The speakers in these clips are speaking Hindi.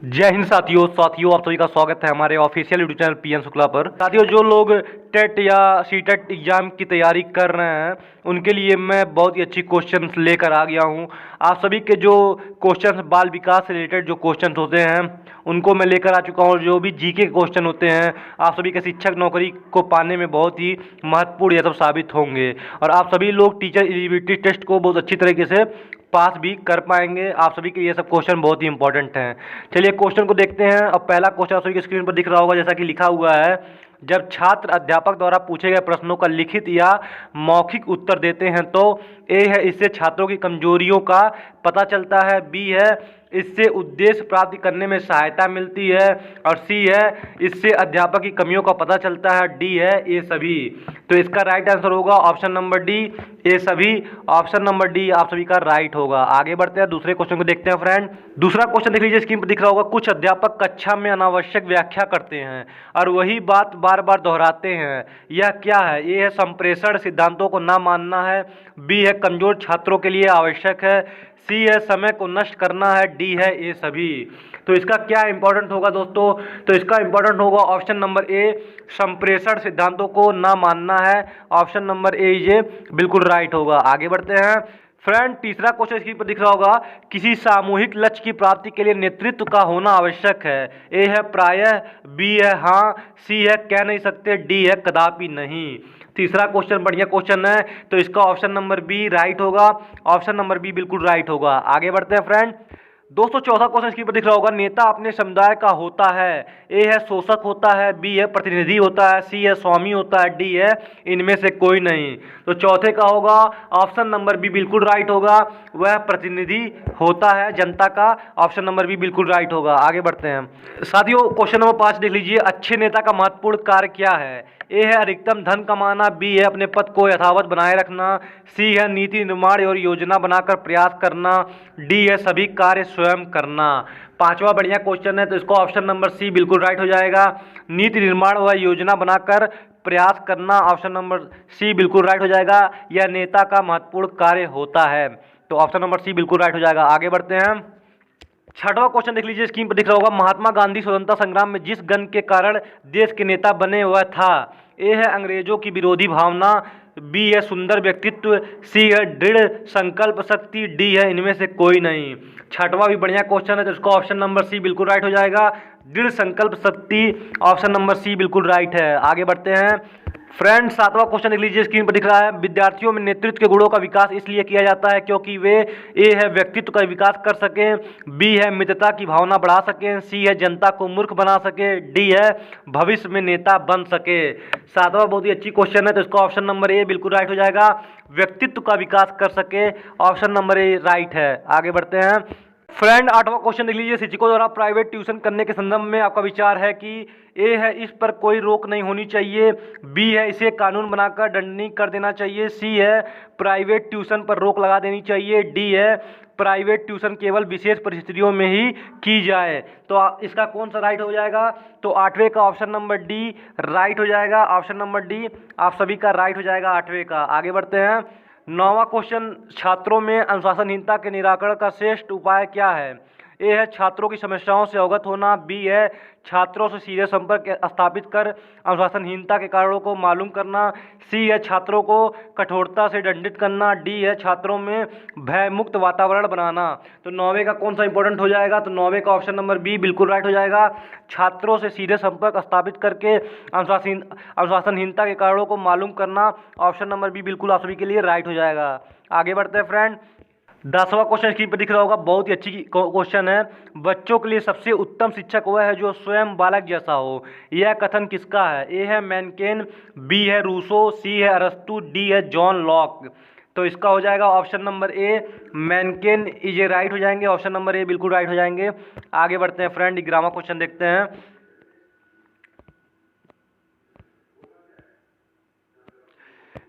जय हिंद साथियों आप सभी का स्वागत है हमारे official YouTube channel PN Shukla पर। साथियों, जो लोग टेट या सीटेट एग्जाम की तैयारी कर रहे हैं उनके लिए मैं बहुत ही अच्छी क्वेश्चंस लेकर आ गया हूं। आप सभी के जो क्वेश्चंस बाल विकास से रिलेटेड जो क्वेश्चंस होते हैं उनको मैं लेकर आ चुका हूं। जो भी जीके के क्वेश्चन होते हैं आप सभी के शिक्षक नौकरी को पाने में बहुत ही महत्वपूर्ण ये सब साबित होंगे और आप सभी लोग टीचर एलिजिबिलिटी टेस्ट को बहुत अच्छी तरीके से पास भी कर पाएंगे। आप सभी के ये सब क्वेश्चन बहुत ही इंपॉर्टेंट हैं। चलिए क्वेश्चन को देखते हैं। अब पहला क्वेश्चन आप सभी की स्क्रीन पर दिख रहा होगा, जैसा कि लिखा हुआ है, जब छात्र अध्यापक द्वारा पूछे गए प्रश्नों का लिखित या मौखिक उत्तर देते हैं तो ए है इससे छात्रों की कमजोरियों का पता चलता है, बी है इससे उद्देश्य प्राप्त करने में सहायता मिलती है और सी है इससे अध्यापक की कमियों का पता चलता है, डी है ये सभी। तो इसका राइट आंसर होगा ऑप्शन नंबर डी, ये सभी। ऑप्शन नंबर डी आप सभी का राइट होगा। आगे बढ़ते हैं, दूसरे क्वेश्चन को देखते हैं फ्रेंड। दूसरा क्वेश्चन देख लीजिए, स्क्रीन पर दिख रहा होगा, कुछ अध्यापक कक्षा में अनावश्यक व्याख्या करते हैं और वही बात बार बार दोहराते हैं, यह क्या है? ए है संप्रेषण सिद्धांतों को ना मानना है, बी है कमजोर छात्रों के लिए आवश्यक है, सी है समय को नष्ट करना है, डी है ये सभी। तो इसका क्या इंपॉर्टेंट होगा दोस्तों? तो इसका इंपॉर्टेंट होगा ऑप्शन नंबर ए, संप्रेषण सिद्धांतों को ना मानना है। ऑप्शन नंबर ए ये बिल्कुल राइट होगा। आगे बढ़ते हैं फ्रेंड, तीसरा क्वेश्चन स्क्रीन पर दिख रहा होगा, किसी सामूहिक लक्ष्य की प्राप्ति के लिए नेतृत्व का होना आवश्यक है। ए है प्रायः, बी है हाँ, सी है कह नहीं सकते, डी है कदापि नहीं। तीसरा क्वेश्चन बढ़िया क्वेश्चन है, तो इसका ऑप्शन नंबर बी राइट होगा। ऑप्शन नंबर बी बिल्कुल राइट होगा। आगे बढ़ते हैं फ्रेंड। दोस्तों चौथा क्वेश्चन स्क्रीन पर दिख रहा होगा, नेता अपने समुदाय का होता है। ए है शोषक होता है, बी है प्रतिनिधि होता है, सी है स्वामी होता है, डी है इनमें से कोई नहीं। तो चौथे का होगा ऑप्शन नंबर बी बिल्कुल राइट होगा, वह प्रतिनिधि होता है जनता का। ऑप्शन नंबर बी बिल्कुल राइट होगा। आगे बढ़ते हैं साथियों, क्वेश्चन नंबर 5 देख लीजिए, अच्छे नेता का महत्वपूर्ण कार्य क्या है? ए है अधिकतम धन कमाना, बी है अपने पद को यथावत बनाए रखना, सी है नीति निर्माण और योजना बनाकर प्रयास करना, डी है सभी कार्य स्वयं करना। पांचवा बढ़िया क्वेश्चन है, तो इसको ऑप्शन नंबर सी बिल्कुल राइट हो जाएगा, नीति निर्माण व योजना बनाकर प्रयास करना। ऑप्शन नंबर सी बिल्कुल राइट हो जाएगा, यह नेता का महत्वपूर्ण कार्य होता है। तो ऑप्शन नंबर सी बिल्कुल राइट हो जाएगा। आगे बढ़ते हैं, छठवां क्वेश्चन देख लीजिए, स्क्रीन पर दिख रहा होगा, महात्मा गांधी स्वतंत्रता संग्राम में जिस गण के कारण देश के नेता बने वह था। ए है अंग्रेजों की विरोधी भावना, बी है सुंदर व्यक्तित्व, सी है दृढ़ संकल्प शक्ति, डी है इनमें से कोई नहीं। छठवां भी बढ़िया क्वेश्चन है, तो इसको ऑप्शन नंबर सी बिल्कुल राइट हो जाएगा, दृढ़ संकल्प शक्ति। ऑप्शन नंबर सी बिल्कुल राइट है। आगे बढ़ते हैं फ्रेंड, सातवां क्वेश्चन देख लीजिए, स्क्रीन पर दिख रहा है, विद्यार्थियों में नेतृत्व के गुणों का विकास इसलिए किया जाता है क्योंकि वे ए है व्यक्तित्व का विकास कर सकें, बी है मित्रता की भावना बढ़ा सकें, सी है जनता को मूर्ख बना सके, डी है भविष्य में नेता बन सके। सातवां बहुत ही अच्छी क्वेश्चन है, तो इसका ऑप्शन नंबर ए बिल्कुल राइट हो जाएगा, व्यक्तित्व का विकास कर सके। ऑप्शन नंबर ए राइट है। आगे बढ़ते हैं फ्रेंड, आठवां क्वेश्चन देख लीजिए, शिक्षकों द्वारा प्राइवेट ट्यूशन करने के संदर्भ में आपका विचार है कि ए है इस पर कोई रोक नहीं होनी चाहिए, बी है इसे कानून बनाकर दंडनीय कर देना चाहिए, सी है प्राइवेट ट्यूशन पर रोक लगा देनी चाहिए, डी है प्राइवेट ट्यूशन केवल विशेष परिस्थितियों में ही की जाए। तो इसका कौन सा राइट हो जाएगा? तो आठवें का ऑप्शन नंबर डी राइट हो जाएगा। ऑप्शन नंबर डी आप सभी का राइट हो जाएगा आठवें का। आगे बढ़ते हैं, नौवां क्वेश्चन, छात्रों में अनुशासनहीनता के निराकरण का श्रेष्ठ उपाय क्या है? ए है छात्रों की समस्याओं से अवगत होना, बी है छात्रों से सीधे संपर्क स्थापित कर अनुशासनहीनता के कारणों को मालूम करना, सी है छात्रों को कठोरता से दंडित करना, डी है छात्रों में भयमुक्त वातावरण बनाना। तो नौवे का कौन सा इंपॉर्टेंट हो जाएगा? तो नौवे का ऑप्शन नंबर बी बिल्कुल राइट हो जाएगा, छात्रों से सीधे संपर्क स्थापित करके अनुशासनहीनता के कारणों को मालूम करना। ऑप्शन नंबर बी बिल्कुल आप सभी के लिए राइट हो जाएगा। आगे बढ़ते हैं फ्रेंड, 10वां क्वेश्चन स्क्रीन पर दिख रहा होगा, बहुत ही अच्छी क्वेश्चन है, बच्चों के लिए सबसे उत्तम शिक्षक वह है जो स्वयं बालक जैसा हो, यह कथन किसका है? ए है मैनकेन, बी है रूसो, सी है अरस्तु, डी है जॉन लॉक। तो इसका हो जाएगा ऑप्शन नंबर ए मैनकेन, ये राइट हो जाएंगे। ऑप्शन नंबर ए बिल्कुल राइट हो जाएंगे। आगे बढ़ते हैं फ्रेंड, 11वां क्वेश्चन देखते हैं।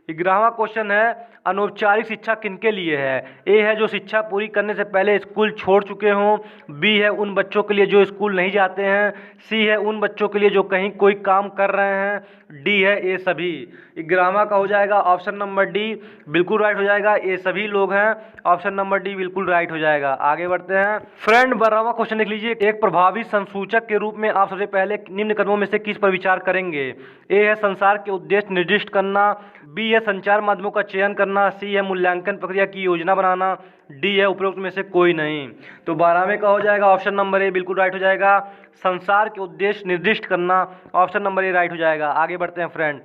11वां क्वेश्चन है, अनौपचारिक शिक्षा किनके लिए है? ए है जो शिक्षा पूरी करने से पहले स्कूल छोड़ चुके हों, बी है उन बच्चों के लिए जो स्कूल नहीं जाते हैं, सी है उन बच्चों के लिए जो कहीं कोई काम कर रहे हैं, डी है ये सभी। 11वां का हो जाएगा ऑप्शन नंबर डी, बिल्कुल राइट हो जाएगा, ये सभी लोग हैं, ऑप्शन नंबर डी बिल्कुल राइट हो जाएगा। आगे बढ़ते हैं फ्रेंड, 12वां क्वेश्चन देख लीजिए, एक प्रभावी संसूचक के रूप में आप सबसे पहले निम्न कदमों में से किस पर विचार करेंगे? ए है संचार के उद्देश्य निर्दिष्ट करना, बी है संचार माध्यमों का चयन करना, सी है मूल्यांकन प्रक्रिया की योजना बनाना, डी है उपरोक्त में से कोई नहीं। तो 12वें का हो जाएगा ऑप्शन नंबर ए बिल्कुल राइट हो जाएगा, संचार के उद्देश्य निर्दिष्ट करना, ऑप्शन नंबर ए राइट हो जाएगा। आगे बढ़ते हैं फ्रेंड,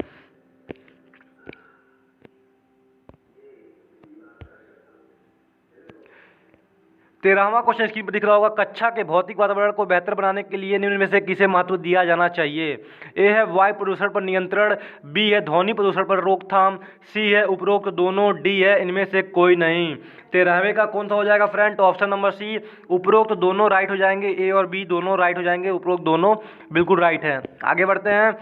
13वां क्वेश्चन स्क्रीन पर दिख रहा होगा, कक्षा के भौतिक वातावरण को बेहतर बनाने के लिए निम्न में से किसे महत्व दिया जाना चाहिए? ए है वायु प्रदूषण पर नियंत्रण, बी है ध्वनि प्रदूषण पर रोकथाम, सी है उपरोक्त दोनों, डी है इनमें से कोई नहीं। 13वें का कौन सा हो जाएगा फ्रेंड? तो ऑप्शन नंबर सी, उपरोक्त दोनों राइट हो जाएंगे, ए और बी दोनों राइट हो जाएंगे, उपरोक्त दोनों बिल्कुल राइट है। आगे बढ़ते हैं,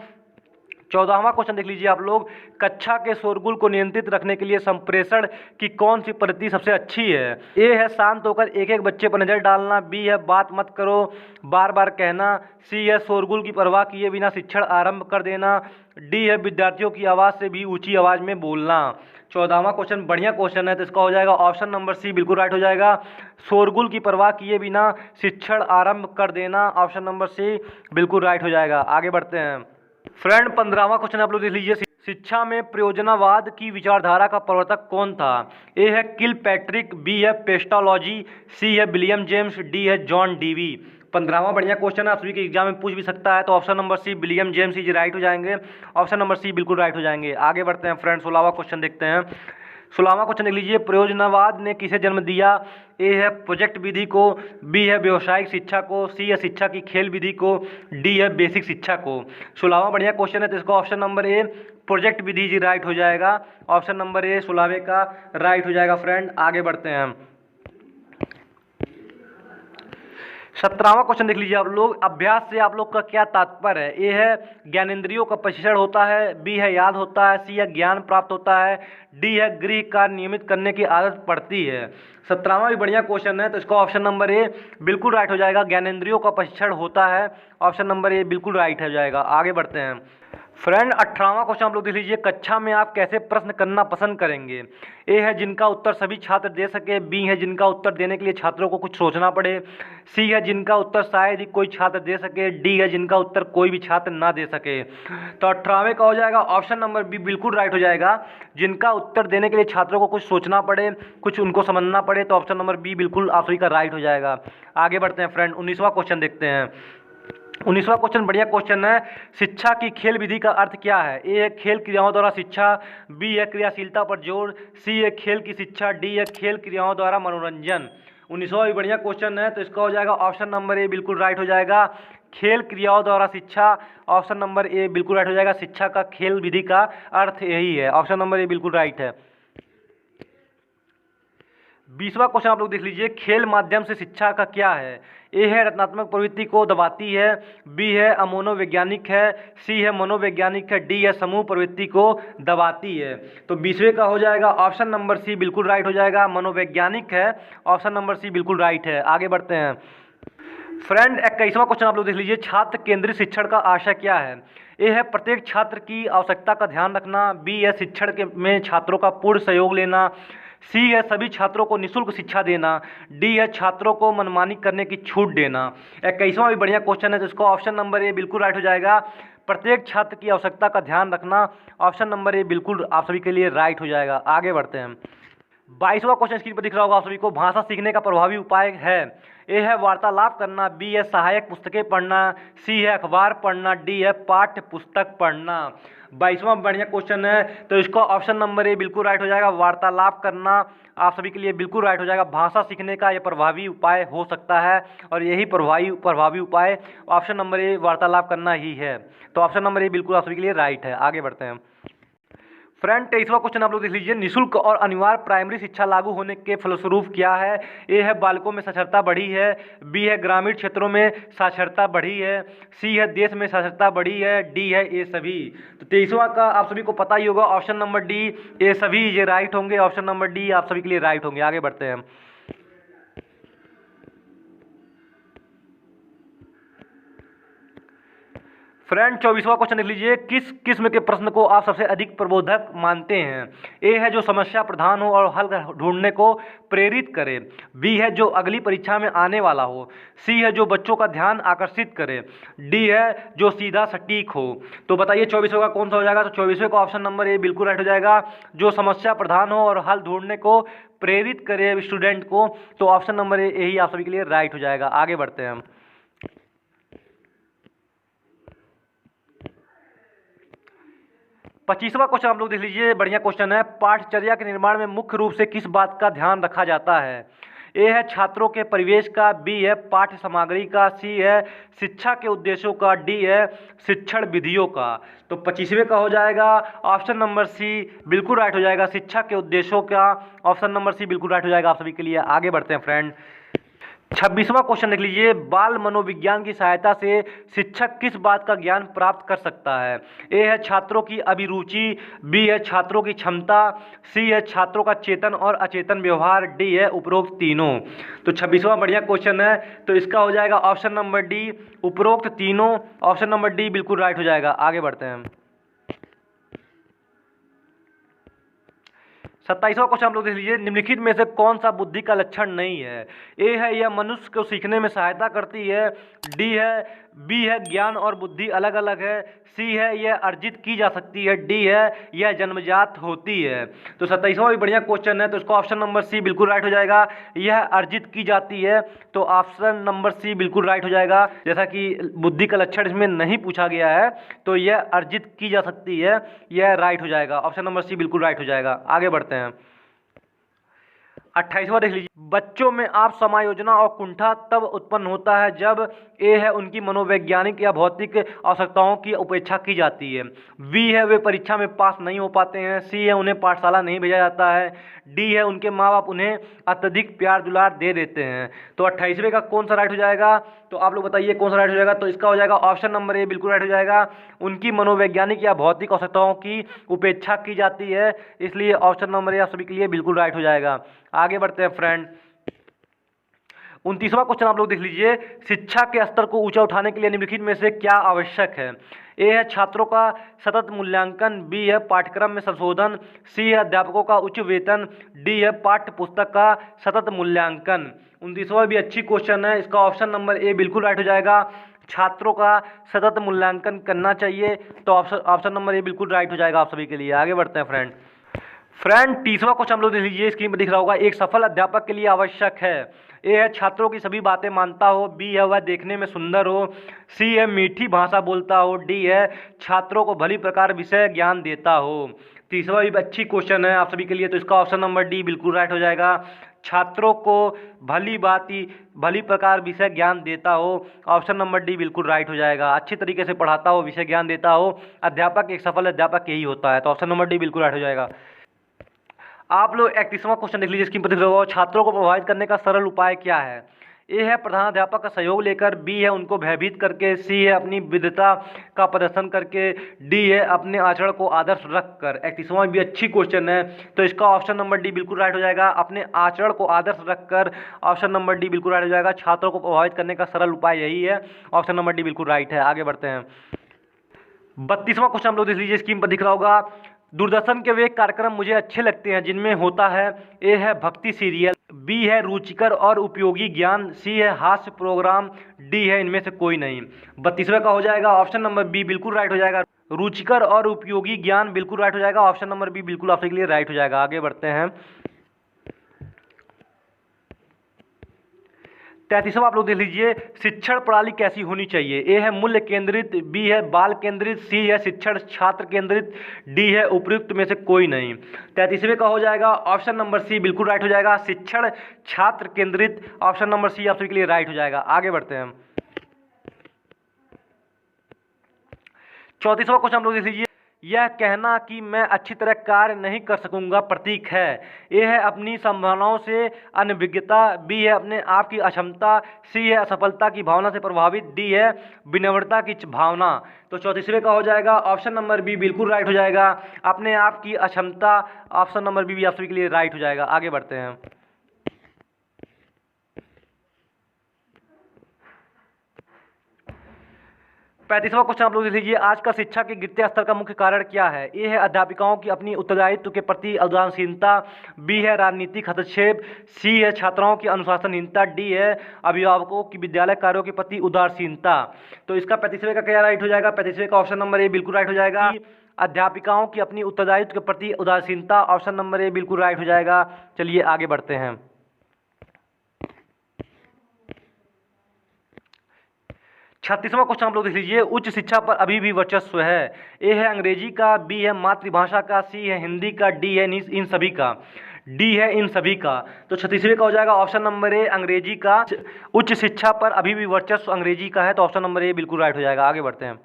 14वां क्वेश्चन देख लीजिए आप लोग, कक्षा के शोरगुल को नियंत्रित रखने के लिए संप्रेषण की कौन सी पद्धति सबसे अच्छी है? ए है शांत होकर एक एक बच्चे पर नजर डालना, बी है बात मत करो बार बार कहना, सी है शोरगुल की परवाह किए बिना शिक्षण आरंभ कर देना, डी है विद्यार्थियों की आवाज़ से भी ऊंची आवाज़ में बोलना। 14वां क्वेश्चन बढ़िया क्वेश्चन है, तो इसका हो जाएगा ऑप्शन नंबर सी बिल्कुल राइट हो जाएगा, शोरगुल की परवाह किए बिना शिक्षण आरंभ कर देना, ऑप्शन नंबर सी बिल्कुल राइट हो जाएगा। आगे बढ़ते हैं फ्रेंड, 15वां क्वेश्चन आप लोग देख लीजिए, शिक्षा में प्रयोजनवाद की विचारधारा का प्रवर्तक कौन था? ए है किलपैट्रिक, बी है पेस्टालॉजी, सी है विलियम जेम्स, डी है जॉन डीवी। 15वां बढ़िया क्वेश्चन है, आप सभी के एग्जाम में पूछ भी सकता है, तो option number C William James is right हो जाएंगे, ऑप्शन नंबर सी बिल्कुल राइट हो जाएंगे। आगे बढ़ते हैं फ्रेंड, 16वां क्वेश्चन देखते हैं। 16वां क्वेश्चन देख लीजिए, प्रयोजनवाद ने किसे जन्म दिया? ए है प्रोजेक्ट विधि को, बी है व्यावसायिक शिक्षा को, सी है शिक्षा की खेल विधि को, डी है बेसिक शिक्षा को। 16वां बढ़िया क्वेश्चन है, तो इसका ऑप्शन नंबर ए प्रोजेक्ट विधि जी राइट हो जाएगा, ऑप्शन नंबर ए 16वें का राइट हो जाएगा फ्रेंड। आगे बढ़ते हैं, 17वां क्वेश्चन देख लीजिए आप लोग, अभ्यास से आप लोग का क्या तात्पर्य है? ए है ज्ञानेंद्रियों का प्रशिक्षण होता है, बी है याद होता है, सी है ज्ञान प्राप्त होता है, डी है गृह कार्य नियमित करने की आदत पड़ती है। 17वां भी बढ़िया क्वेश्चन है, तो इसका ऑप्शन नंबर ए बिल्कुल राइट हो जाएगा, ज्ञानेंद्रियों का प्रशिक्षण होता है, ऑप्शन नंबर ए बिल्कुल राइट हो जाएगा। आगे बढ़ते हैं फ्रेंड, 18वां क्वेश्चन आप लोग देख लीजिए, कक्षा में आप कैसे प्रश्न करना पसंद करेंगे? ए है जिनका उत्तर सभी छात्र दे सके, बी है जिनका उत्तर देने के लिए छात्रों को कुछ सोचना पड़े, सी है जिनका उत्तर शायद ही कोई छात्र दे सके, डी है जिनका उत्तर कोई भी छात्र ना दे सके। तो 18वें का हो जाएगा ऑप्शन नंबर बी बिल्कुल राइट हो जाएगा, जिनका उत्तर देने के लिए छात्रों को कुछ सोचना पड़े, कुछ उनको समझना पड़े, तो ऑप्शन नंबर बी बिल्कुल आप सभी का राइट हो जाएगा। आगे बढ़ते हैं फ्रेंड, 19वां क्वेश्चन देखते हैं। 19वां क्वेश्चन बढ़िया क्वेश्चन है, शिक्षा की खेल विधि का अर्थ क्या है? ए है खेल क्रियाओं द्वारा शिक्षा, बी है क्रियाशीलता पर जोर, सी है खेल की शिक्षा, डी है खेल क्रियाओं द्वारा मनोरंजन। 19वां भी बढ़िया क्वेश्चन है, तो इसका हो जाएगा ऑप्शन नंबर ए बिल्कुल राइट हो जाएगा, खेल क्रियाओं द्वारा शिक्षा, ऑप्शन नंबर ए बिल्कुल राइट हो जाएगा, शिक्षा का खेल विधि का अर्थ यही है, ऑप्शन नंबर ए बिल्कुल राइट है। 20वां क्वेश्चन आप लोग देख लीजिए, खेल माध्यम से शिक्षा का क्या है? ए है रचनात्मक प्रवृत्ति को दबाती है, बी है अमनोवैज्ञानिक है, सी है मनोवैज्ञानिक है, डी है समूह प्रवृत्ति को दबाती है। तो 20वें का हो जाएगा ऑप्शन नंबर सी बिल्कुल राइट हो जाएगा, मनोवैज्ञानिक है, ऑप्शन नंबर सी बिल्कुल राइट है। आगे बढ़ते हैं फ्रेंड, 21वां क्वेश्चन आप लोग देख लीजिए, छात्र केंद्रित शिक्षण का आशय क्या है? ए है प्रत्येक छात्र की आवश्यकता का ध्यान रखना, बी है शिक्षण के में छात्रों का पूर्ण सहयोग लेना, सी है सभी छात्रों को निःशुल्क शिक्षा देना, डी है छात्रों को मनमानी करने की छूट देना। 21वां भी बढ़िया क्वेश्चन है, तो इसको ऑप्शन नंबर ए बिल्कुल राइट हो जाएगा, प्रत्येक छात्र की आवश्यकता का ध्यान रखना, ऑप्शन नंबर ए बिल्कुल आप सभी के लिए राइट हो जाएगा। आगे बढ़ते हैं, 22वां क्वेश्चन स्क्रीन पर दिख रहा होगा आप सभी को, भाषा सीखने का प्रभावी उपाय है? ए है वार्तालाप करना, बी है सहायक पुस्तकें पढ़ना, सी है अखबार पढ़ना, डी है पाठ्य पुस्तक पढ़ना। 22वां बढ़िया क्वेश्चन है, तो इसका ऑप्शन नंबर ए बिल्कुल राइट हो जाएगा, वार्तालाप करना आप सभी के लिए बिल्कुल राइट हो जाएगा। भाषा सीखने का यह प्रभावी उपाय हो सकता है और यही प्रभावी उपाय ऑप्शन नंबर ए वार्तालाप करना ही है, तो ऑप्शन नंबर ए बिल्कुल आप सभी के लिए राइट है। आगे बढ़ते हैं फ्रेंड 23वां क्वेश्चन आप लोग देख लीजिए, निःशुल्क और अनिवार्य प्राइमरी शिक्षा लागू होने के फलस्वरूप क्या है? ए है बालकों में साक्षरता बढ़ी है, बी है ग्रामीण क्षेत्रों में साक्षरता बढ़ी है, सी है देश में साक्षरता बढ़ी है, डी है ये सभी। तो 23वां का आप सभी को पता ही होगा, ऑप्शन नंबर डी ये सभी ये राइट होंगे। ऑप्शन नंबर डी आप सभी के लिए राइट होंगे। आगे बढ़ते हैं। फ्रेंड 24वां क्वेश्चन देख लीजिए, किस किस्म के प्रश्न को आप सबसे अधिक प्रबोधक मानते हैं? ए है जो समस्या प्रधान हो और हल ढूंढने को प्रेरित करे, बी है जो अगली परीक्षा में आने वाला हो, सी है जो बच्चों का ध्यान आकर्षित करे, डी है जो सीधा सटीक हो। तो बताइए 24वें का कौन सा हो जाएगा? तो 24वें का ऑप्शन नंबर ए बिल्कुल राइट हो जाएगा, जो समस्या प्रधान हो और हल ढूंढने को प्रेरित करे स्टूडेंट को। तो ऑप्शन नंबर ए ही आप सभी के लिए राइट हो जाएगा। आगे बढ़ते हैं हम। 25वां क्वेश्चन आप लोग देख लीजिए, बढ़िया क्वेश्चन है। पाठचर्या के निर्माण में मुख्य रूप से किस बात का ध्यान रखा जाता है? ए है छात्रों के परिवेश का, बी है पाठ्य सामग्री का, सी है शिक्षा के उद्देश्यों का, डी है शिक्षण विधियों का। तो 25वें का हो जाएगा ऑप्शन नंबर सी बिल्कुल राइट हो जाएगा, शिक्षा के उद्देश्यों का। ऑप्शन नंबर सी बिल्कुल राइट हो जाएगा आप सभी के लिए। आगे बढ़ते हैं फ्रेंड। 26वां क्वेश्चन देख लीजिए, बाल मनोविज्ञान की सहायता से शिक्षक किस बात का ज्ञान प्राप्त कर सकता है? ए है छात्रों की अभिरुचि, बी है छात्रों की क्षमता, सी है छात्रों का चेतन और अचेतन व्यवहार, डी है उपरोक्त तीनों। तो 26वां बढ़िया क्वेश्चन है, तो इसका हो जाएगा ऑप्शन नंबर डी उपरोक्त तीनों। ऑप्शन नंबर डी बिल्कुल राइट हो जाएगा। आगे बढ़ते हैं। 27वां क्वेश्चन आप लोग देख लीजिए, निम्नलिखित में से कौन सा बुद्धि का लक्षण नहीं है? ए है यह मनुष्य को सीखने में सहायता करती है, डी है बी है ज्ञान और बुद्धि अलग अलग है, सी है यह अर्जित की जा सकती है, डी है यह जन्मजात होती है। तो 27वां भी बढ़िया क्वेश्चन है, तो इसको ऑप्शन नंबर सी बिल्कुल राइट हो जाएगा, यह अर्जित की जाती है। तो ऑप्शन नंबर सी बिल्कुल राइट हो जाएगा। जैसा कि बुद्धि का लक्षण इसमें नहीं पूछा गया है, तो यह अर्जित की जा सकती है, यह राइट हो जाएगा। ऑप्शन नंबर सी बिल्कुल राइट हो जाएगा। आगे बढ़ते हैं। 28वां देख लीजिए, बच्चों में आप समायोजना और कुंठा तब उत्पन्न होता है जब ए है उनकी मनोवैज्ञानिक या भौतिक आवश्यकताओं की उपेक्षा की जाती है, बी है वे परीक्षा में पास नहीं हो पाते हैं, सी है उन्हें पाठशाला नहीं भेजा जाता है, डी है उनके माँ बाप उन्हें अत्यधिक प्यार दुलार दे देते हैं। तो 28वें का कौन सा राइट हो जाएगा? तो आप लोग बताइए कौन सा राइट हो जाएगा? तो इसका हो जाएगा ऑप्शन नंबर ए बिल्कुल राइट हो जाएगा, उनकी मनोवैज्ञानिक या भौतिक आवश्यकताओं की उपेक्षा की जाती है, इसलिए ऑप्शन नंबर ए आप सभी के लिए बिल्कुल राइट हो जाएगा। आगे बढ़ते हैं फ्रेंड। 29वां क्वेश्चन आप लोग देख लीजिए, शिक्षा के स्तर को ऊंचा उठाने के लिए निम्नलिखित में से क्या आवश्यक है? ए है छात्रों का सतत मूल्यांकन, बी है पाठ्यक्रम में संशोधन, सी है अध्यापकों का उच्च वेतन, डी है पाठ्य पुस्तक का सतत मूल्यांकन। 29वां भी अच्छी क्वेश्चन है, इसका ऑप्शन नंबर ए बिल्कुल राइट हो जाएगा, छात्रों का सतत मूल्यांकन करना चाहिए। तो ऑप्शन नंबर ए बिल्कुल राइट हो जाएगा आप सभी के लिए। आगे बढ़ते हैं फ्रेंड। 30वां क्वेश्चन हम लोग देख लीजिए, स्क्रीन पर दिख रहा होगा, एक सफल अध्यापक के लिए आवश्यक है। ए है छात्रों की सभी बातें मानता हो, बी है वह देखने में सुंदर हो, सी है मीठी भाषा बोलता हो, डी है छात्रों को भली प्रकार विषय ज्ञान देता हो। 30वां भी अच्छी क्वेश्चन है आप सभी के लिए, तो इसका ऑप्शन नंबर डी बिल्कुल राइट हो जाएगा, छात्रों को भली प्रकार विषय ज्ञान देता हो। ऑप्शन नंबर डी बिल्कुल राइट हो जाएगा, अच्छी तरीके से पढ़ाता हो, विषय ज्ञान देता हो, अध्यापक एक सफल अध्यापक यही होता है। तो ऑप्शन नंबर डी बिल्कुल राइट हो जाएगा। आप लोग 31वां क्वेश्चन देख लीजिए, स्क्रीन पर दिख रहा होगा, छात्रों को प्रभावित करने का सरल उपाय क्या है? ए है प्रधानाध्यापक का सहयोग लेकर, बी है उनको भयभीत करके, सी है अपनी विद्वता का प्रदर्शन करके, डी है अपने आचरण को आदर्श रखकर। 31वां भी अच्छी क्वेश्चन है, तो इसका ऑप्शन नंबर डी बिल्कुल राइट हो जाएगा, अपने आचरण को आदर्श रखकर। ऑप्शन नंबर डी बिल्कुल राइट हो जाएगा, छात्रों को प्रभावित करने का सरल उपाय यही है। ऑप्शन नंबर डी बिल्कुल राइट है। आगे बढ़ते हैं। 32वां क्वेश्चन हम लोग देख लीजिए, स्क्रीन पर दिख रहा होगा, दूरदर्शन के वे कार्यक्रम मुझे अच्छे लगते हैं जिनमें होता है, ए है भक्ति सीरियल, बी है रुचिकर और उपयोगी ज्ञान, सी है हास्य प्रोग्राम, डी है इनमें से कोई नहीं। 32वें का हो जाएगा ऑप्शन नंबर बी बिल्कुल राइट हो जाएगा, रुचिकर और उपयोगी ज्ञान बिल्कुल राइट हो जाएगा। ऑप्शन नंबर बी बिल्कुल आपके लिए राइट हो जाएगा। आगे बढ़ते हैं। 33वां आप लोग देख लीजिए, शिक्षण प्रणाली कैसी होनी चाहिए? ए है मूल्य केंद्रित, बी है बाल केंद्रित, सी है शिक्षण छात्र केंद्रित, डी है उपयुक्त में से कोई नहीं। 33वें का हो जाएगा ऑप्शन नंबर सी बिल्कुल राइट हो जाएगा, शिक्षण छात्र केंद्रित। ऑप्शन नंबर सी आप सभी के लिए राइट हो जाएगा। आगे बढ़ते हैं। 34वां क्वेश्चन हम लोग देख लीजिए, यह कहना कि मैं अच्छी तरह कार्य नहीं कर सकूंगा प्रतीक है। ए है अपनी संभावनाओं से अनभिज्ञता, बी है अपने आप की अक्षमता, सी है असफलता की भावना से प्रभावित, डी है विनम्रता की भावना। तो 34वें का हो जाएगा ऑप्शन नंबर बी बिल्कुल राइट हो जाएगा, अपने आप की अक्षमता। ऑप्शन नंबर बी भी आप सभी के लिए राइट हो जाएगा। आगे बढ़ते हैं। 35वां क्वेश्चन आप लोग देख लीजिए, आजकल शिक्षा के गिरते स्तर का मुख्य कारण क्या है। ए है अध्यापिकाओं की अपनी उत्तरदायित्व के प्रति उदासीनता, बी है राजनीतिक हस्तक्षेप, सी है छात्राओं की अनुशासनहीनता, डी है अभिभावकों की विद्यालय कार्यों के प्रति उदासीनता। तो इसका 35वें का क्या राइट हो जाएगा। 35वें का ऑप्शन नंबर ए बिल्कुल राइट हो जाएगा, अध्यापिकाओं की अपनी उत्तरदायित्व के प्रति उदासीनता। ऑप्शन नंबर ए बिल्कुल राइट हो जाएगा। चलिए आगे बढ़ते हैं। 36वां क्वेश्चन आप लोग देख लीजिए, उच्च शिक्षा पर अभी भी वर्चस्व है। ए है अंग्रेजी का, बी है मातृभाषा का, सी है हिंदी का, डी है इन सभी का। डी है इन सभी का। तो 36वें का हो जाएगा ऑप्शन नंबर ए अंग्रेजी का। उच्च शिक्षा पर अभी भी वर्चस्व अंग्रेजी का है, तो ऑप्शन नंबर ए बिल्कुल राइट हो जाएगा। आगे बढ़ते हैं।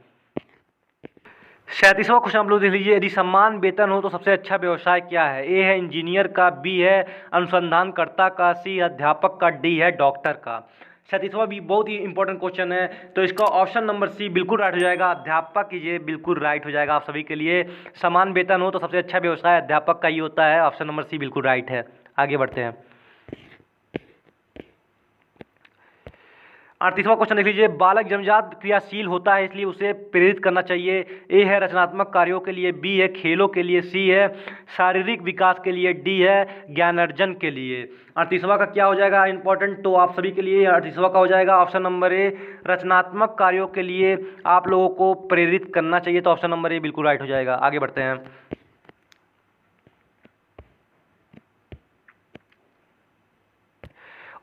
37वां क्वेश्चन आप लोग देख लीजिए, यदि सम्मान वेतन हो तो सबसे अच्छा व्यवसाय क्या है। ए है इंजीनियर का, बी है अनुसंधानकर्ता का, सी अध्यापक का, डी है डॉक्टर का। 37वां भी बहुत ही इंपॉर्टेंट क्वेश्चन है, तो इसका ऑप्शन नंबर सी बिल्कुल राइट हो जाएगा, अध्यापक कीजिए, बिल्कुल राइट हो जाएगा आप सभी के लिए। समान वेतन हो तो सबसे अच्छा व्यवसाय अध्यापक का ही होता है। ऑप्शन नंबर सी बिल्कुल राइट है। आगे बढ़ते हैं। 38वां क्वेश्चन देख लीजिए, बालक जन्मजात क्रियाशील होता है इसलिए उसे प्रेरित करना चाहिए। ए है रचनात्मक कार्यों के लिए, बी है खेलों के लिए, सी है शारीरिक विकास के लिए, डी है ज्ञानार्जन के लिए। 38वां का क्या हो जाएगा इंपॉर्टेंट, तो आप सभी के लिए 38वां का हो जाएगा ऑप्शन नंबर ए, रचनात्मक कार्यों के लिए आप लोगों को प्रेरित करना चाहिए। तो ऑप्शन नंबर ए बिल्कुल राइट हो जाएगा। आगे बढ़ते हैं।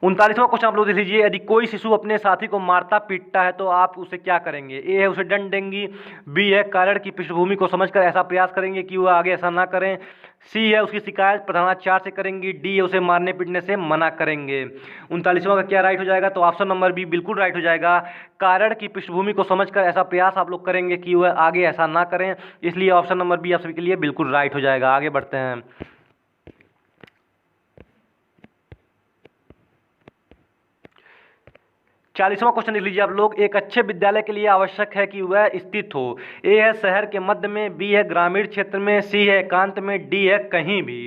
39वां क्वेश्चन आप लोग देख लीजिए, यदि कोई शिशु अपने साथी को मारता पीटता है तो आप उसे क्या करेंगे। ए है उसे दंड देंगी, बी है कारण की पृष्ठभूमि को समझकर ऐसा प्रयास करेंगे कि वह आगे ऐसा ना करें, सी है उसकी शिकायत प्रधानाचार्य से करेंगी, डी है उसे मारने पीटने से मना करेंगे। 39वां का क्या राइट हो जाएगा, तो ऑप्शन नंबर बी बिल्कुल राइट हो जाएगा, कारण की पृष्ठभूमि को समझकर ऐसा प्रयास आप लोग करेंगे कि वह आगे ऐसा ना करें, इसलिए ऑप्शन नंबर बी आप सभी के लिए बिल्कुल राइट हो जाएगा। आगे बढ़ते हैं। 40वां क्वेश्चन देख लीजिए आप लोग, एक अच्छे विद्यालय के लिए आवश्यक है कि वह स्थित हो। ए है शहर के मध्य में, बी है ग्रामीण क्षेत्र में, सी है एकांत में, डी है कहीं भी।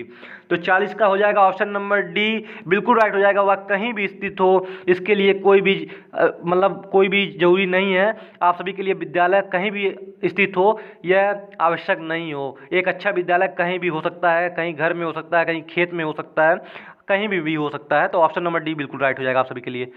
तो 40 का हो जाएगा ऑप्शन नंबर डी बिल्कुल राइट हो जाएगा, वह कहीं भी स्थित हो। इसके लिए कोई भी मतलब कोई भी जरूरी नहीं है, आप सभी के लिए विद्यालय कहीं भी स्थित हो यह आवश्यक नहीं हो। एक अच्छा विद्यालय कहीं भी हो सकता है, कहीं घर में हो सकता है, कहीं खेत में हो सकता है, कहीं भी हो सकता है। तो ऑप्शन नंबर डी बिल्कुल राइट हो जाएगा आप सभी के लिए।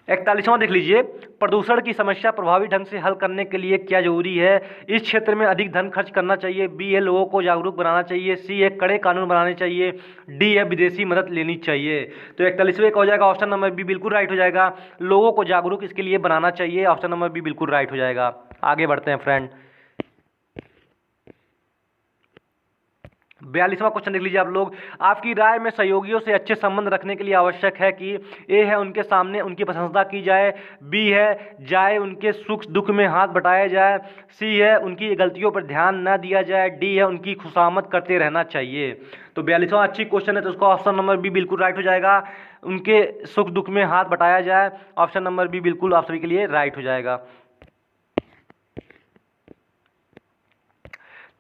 41वां देख लीजिए, प्रदूषण की समस्या प्रभावी ढंग से हल करने के लिए क्या जरूरी है। इस क्षेत्र में अधिक धन खर्च करना चाहिए, बी है लोगों को जागरूक बनाना चाहिए, सी है कड़े कानून बनाने चाहिए, डी है विदेशी मदद लेनी चाहिए। तो 41वें का हो जाएगा ऑप्शन नंबर बी बिल्कुल राइट हो जाएगा, लोगों को जागरूक इसके लिए बनाना चाहिए। ऑप्शन नंबर बी बिल्कुल राइट हो जाएगा। आगे बढ़ते हैं फ्रेंड। 42वां क्वेश्चन देख लीजिए आप लोग, आपकी राय में सहयोगियों से अच्छे संबंध रखने के लिए आवश्यक है कि ए है उनके सामने उनकी प्रशंसा की जाए, बी है जाए उनके सुख दुख में हाथ बटाया जाए, सी है उनकी गलतियों पर ध्यान न दिया जाए, डी है उनकी खुशामद करते रहना चाहिए। तो 42वां अच्छी क्वेश्चन है, तो उसका ऑप्शन नंबर बी बिल्कुल राइट हो जाएगा, उनके सुख दुख में हाथ बटाया जाए। ऑप्शन नंबर बी बिल्कुल आप सभी के लिए राइट हो जाएगा।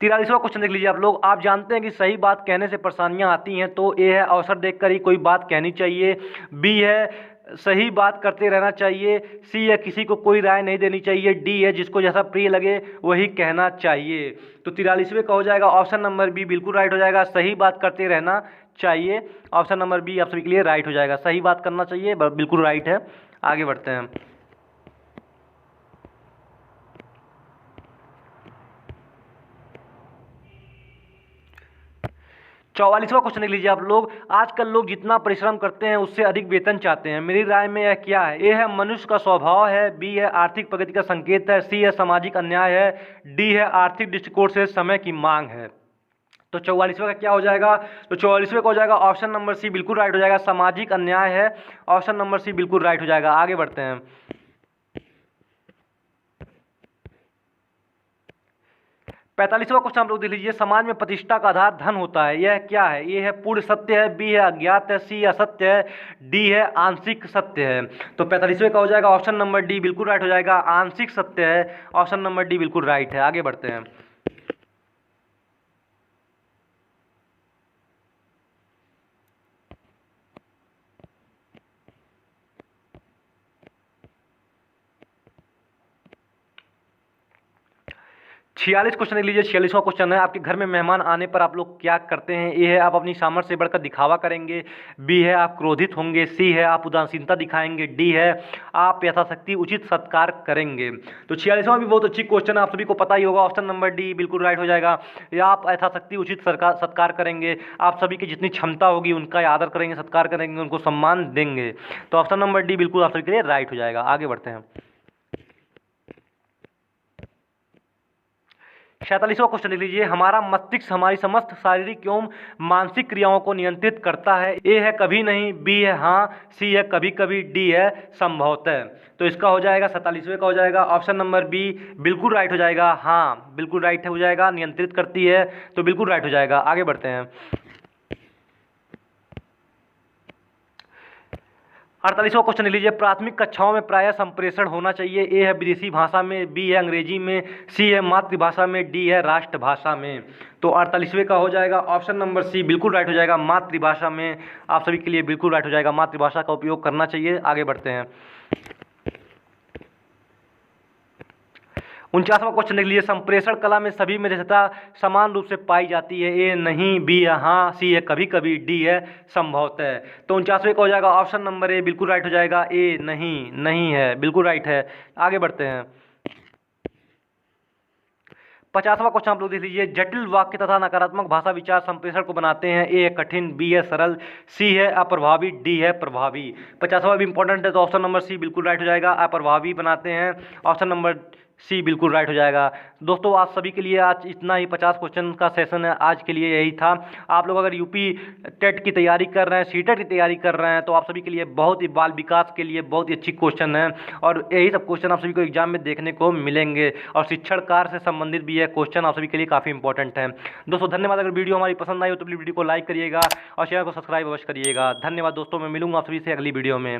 43वां क्वेश्चन देख लीजिए आप लोग, आप जानते हैं कि सही बात कहने से परेशानियां आती हैं, तो ए है अवसर देखकर ही कोई बात कहनी चाहिए, बी है सही बात करते रहना चाहिए, सी है किसी को कोई राय नहीं देनी चाहिए, डी है जिसको जैसा प्रिय लगे वही कहना चाहिए। तो 43वें का हो जाएगा ऑप्शन नंबर बी बिल्कुल राइट हो जाएगा, सही बात करते रहना चाहिए। ऑप्शन नंबर बी आप सभी के लिए राइट हो जाएगा, सही बात करना चाहिए, बिल्कुल राइट है। आगे बढ़ते हैं। 44वां क्वेश्चन देख लीजिए आप लोग, आजकल लोग जितना परिश्रम करते हैं उससे अधिक वेतन चाहते हैं, मेरी राय में यह क्या है। ए है मनुष्य का स्वभाव है, बी है आर्थिक प्रगति का संकेत है, सी है सामाजिक अन्याय है, डी है आर्थिक दृष्टिकोण से समय की मांग है। तो 44वें का क्या हो जाएगा, तो 44वें का हो जाएगा ऑप्शन नंबर सी बिल्कुल राइट हो जाएगा, सामाजिक अन्याय है। ऑप्शन नंबर सी बिल्कुल राइट हो जाएगा। आगे बढ़ते हैं। 45वां क्वेश्चन आप लोग देख लीजिए। समाज में प्रतिष्ठा का आधार धन होता है, यह क्या है? ए है पूर्ण सत्य है, बी है अज्ञात है, सी असत्य है, डी है आंशिक सत्य है। तो 45वें का हो जाएगा ऑप्शन नंबर डी बिल्कुल राइट हो जाएगा, आंशिक सत्य है। ऑप्शन नंबर डी बिल्कुल राइट है। आगे बढ़ते हैं। 46 क्वेश्चन देख लीजिए। 46वां क्वेश्चन है, आपके घर में मेहमान आने पर आप लोग क्या करते हैं? ए है आप अपनी सामर्थ्य से बढ़कर दिखावा करेंगे, बी है आप क्रोधित होंगे, सी है आप उदासीनता दिखाएंगे, डी है आप यथाशक्ति उचित सत्कार करेंगे। तो 46वां भी बहुत अच्छी क्वेश्चन है, आप सभी को पता ही होगा। ऑप्शन नंबर डी बिल्कुल राइट हो जाएगा। या आप यथाशक्ति उचित सत्कार करेंगे, आप सभी की जितनी क्षमता होगी उनका आदर करेंगे, सत्कार करेंगे, उनको सम्मान देंगे। तो ऑप्शन नंबर डी बिल्कुल आप सभी के लिए राइट हो जाएगा। आगे बढ़ते हैं। 47वां क्वेश्चन लिख लीजिए। हमारा मस्तिष्क हमारी समस्त शारीरिक एवं मानसिक क्रियाओं को नियंत्रित करता है। ए है कभी नहीं, बी है हाँ, सी है कभी कभी, डी है संभवतः। तो इसका हो जाएगा 47वें का हो जाएगा ऑप्शन नंबर बी बिल्कुल राइट हो जाएगा। हाँ बिल्कुल राइट हो जाएगा, नियंत्रित करती है, तो बिल्कुल राइट हो जाएगा। आगे बढ़ते हैं। 48वां क्वेश्चन लिख लीजिए। प्राथमिक कक्षाओं में प्रायः संप्रेषण होना चाहिए। ए है विदेशी भाषा में, बी है अंग्रेजी में, सी है मातृभाषा में, डी है राष्ट्रभाषा में। तो 48वें का हो जाएगा ऑप्शन नंबर सी बिल्कुल राइट हो जाएगा, मातृभाषा में। आप सभी के लिए बिल्कुल राइट हो जाएगा, मातृभाषा का उपयोग करना चाहिए। आगे बढ़ते हैं। 49वां क्वेश्चन लिख लीजिए। संप्रेषण कला में सभी में दक्षता समान रूप से पाई जाती है। ए नहीं, बी है हाँ, सी है कभी कभी, डी है संभवतः। तो 49वें का हो जाएगा ऑप्शन नंबर ए बिल्कुल राइट हो जाएगा। ए नहीं, नहीं है, बिल्कुल राइट है। आगे बढ़ते हैं। 50वां क्वेश्चन आप लोग देख लीजिए। जटिल वाक्य तथा नकारात्मक भाषा विचार संप्रेषण को बनाते हैं। ए है कठिन, बी है सरल, सी है अप्रभावी, डी है प्रभावी। 50वां भी इंपॉर्टेंट है, तो ऑप्शन नंबर सी बिल्कुल राइट हो जाएगा, अप्रभावी बनाते हैं। ऑप्शन नंबर सी बिल्कुल राइट हो जाएगा। दोस्तों आप सभी के लिए आज इतना ही 50 क्वेश्चन का सेशन है, आज के लिए यही था। आप लोग अगर यूपी टेट की तैयारी कर रहे हैं, सीटेट की तैयारी कर रहे हैं, तो आप सभी के लिए बहुत ही बाल विकास के लिए बहुत ही अच्छी क्वेश्चन है, और यही सब क्वेश्चन आप सभी को एग्जाम में देखने को मिलेंगे। और शिक्षण कार्य से संबंधित भी यह क्वेश्चन आप सभी के लिए काफ़ी इंपॉर्टेंट है। दोस्तों धन्यवाद। अगर वीडियो हमारी पसंद आई हो तो प्लीज़ वीडियो को लाइक करिएगा और चैनल को सब्सक्राइब अवश्य करिएगा। धन्यवाद दोस्तों, मैं मिलूंगा आप सभी से अगली वीडियो में।